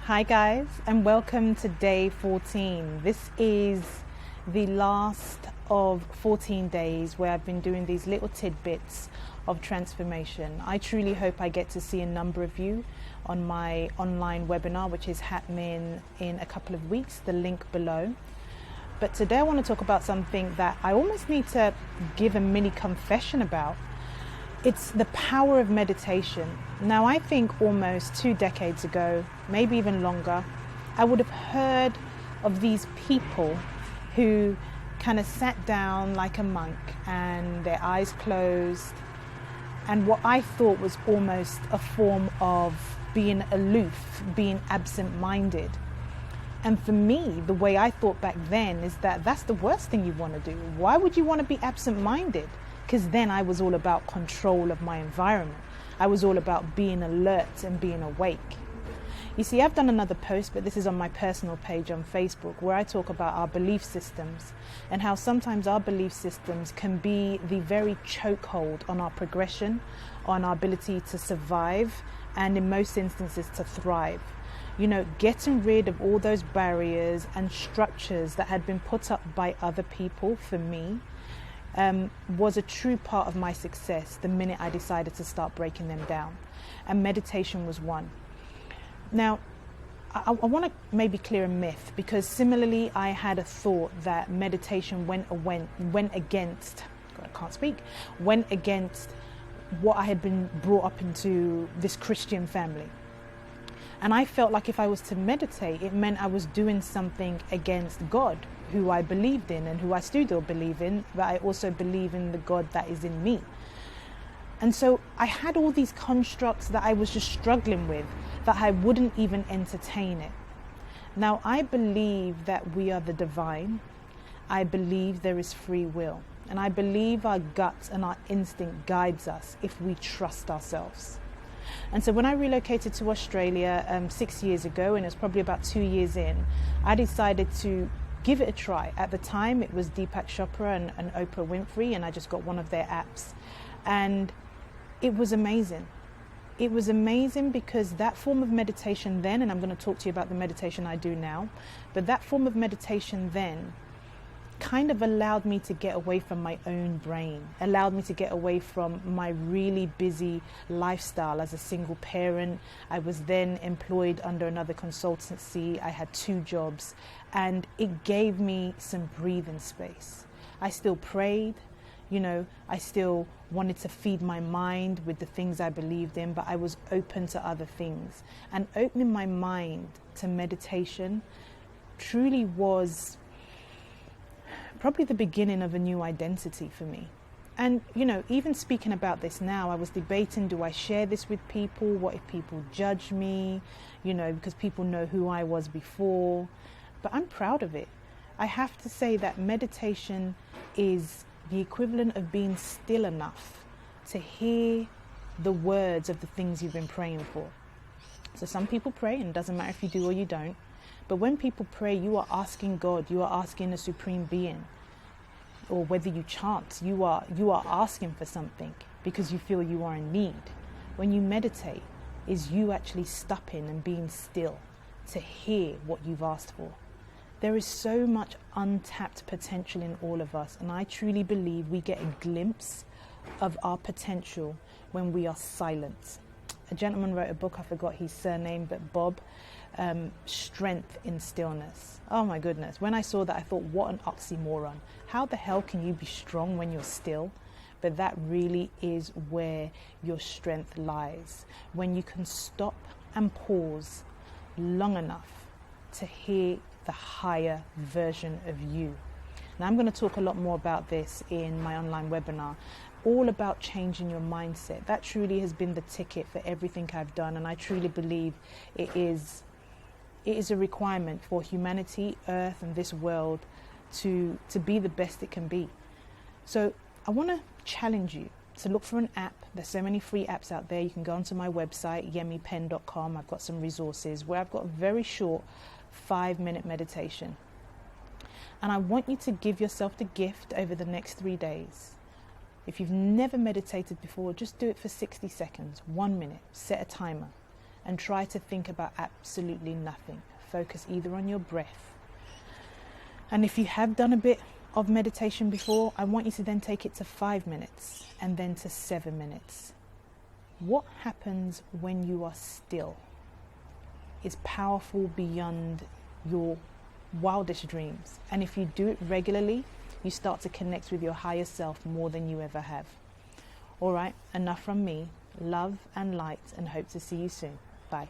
Hi guys, and welcome to day 14. This is the last of 14 days where I've been doing these little tidbits of transformation. I truly hope I get to see a number of you on my online webinar, which is happening in a couple of weeks, the link below. But today I want to talk about something that I almost need to give a mini confession about. It's the power of meditation. Now, I think almost 2 decades ago, maybe even longer, I would have heard of these people who kind of sat down like a monk and their eyes closed, and what I thought was almost a form of being aloof, being absent-minded. And for me, the way I thought back then is that that's the worst thing you want to do. Why would you want to be absent-minded? Because then I was all about control of my environment. I was all about being alert and being awake. You see, I've done another post, but this is on my personal page on Facebook, where I talk about our belief systems and how sometimes our belief systems can be the very chokehold on our progression, on our ability to survive, and in most instances to thrive. You know, getting rid of all those barriers and structures that had been put up by other people for me was a true part of my success the minute I decided to start breaking them down. And meditation was one. Now, I want to maybe clear a myth, because similarly I had a thought that meditation went against what I had been brought up into, this Christian family. And I felt like if I was to meditate, it meant I was doing something against God, who I believed in and who I still believe in, but I also believe in the God that is in me. And so I had all these constructs that I was just struggling with, that I wouldn't even entertain it. Now, I believe that we are the divine. I believe there is free will. And I believe our guts and our instinct guides us if we trust ourselves. And so when I relocated to Australia 6 years ago, and it was probably about 2 years in, I decided to give it a try. At the time, it was Deepak Chopra and Oprah Winfrey, and I just got one of their apps. And it was amazing. It was amazing because that form of meditation then, and I'm going to talk to you about the meditation I do now, but that form of meditation then kind of allowed me to get away from my own brain, allowed me to get away from my really busy lifestyle as a single parent. I was then employed under another consultancy. I had 2 jobs, and it gave me some breathing space. I still prayed, you know, I still wanted to feed my mind with the things I believed in, but I was open to other things. And opening my mind to meditation truly was probably the beginning of a new identity for me. And, you know, even speaking about this now, I was debating, do I share this with people? What if people judge me? You know, because people know who I was before. But I'm proud of it. I have to say that meditation is the equivalent of being still enough to hear the words of the things you've been praying for. So some people pray, and it doesn't matter if you do or you don't. But when people pray, you are asking God, you are asking a supreme being. Or whether you chant, you are asking for something because you feel you are in need. When you meditate, is you actually stopping and being still to hear what you've asked for. There is so much untapped potential in all of us, and I truly believe we get a glimpse of our potential when we are silent. A gentleman wrote a book, I forgot his surname, but Bob, Strength in Stillness. Oh my goodness. When I saw that, I thought, what an oxymoron. How the hell can you be strong when you're still? But that really is where your strength lies. When you can stop and pause long enough to hear the higher version of you. Now, I'm going to talk a lot more about this in my online webinar, all about changing your mindset. That truly has been the ticket for everything I've done, and I truly believe it is a requirement for humanity, Earth, and this world to be the best it can be. So I want to challenge you to look for an app. There's so many free apps out there. You can go onto my website, yemipen.com. I've got some resources where I've got a very short 5-minute meditation. And I want you to give yourself the gift over the next 3 days. If you've never meditated before, just do it for 60 seconds, 1 minute, set a timer. and try to think about absolutely nothing. Focus either on your breath. And if you have done a bit of meditation before, I want you to then take it to 5 minutes and then to 7 minutes. What happens when you are still is powerful beyond your wildest dreams. And if you do it regularly, you start to connect with your higher self more than you ever have. All right, enough from me. Love and light, and hope to see you soon. Bye.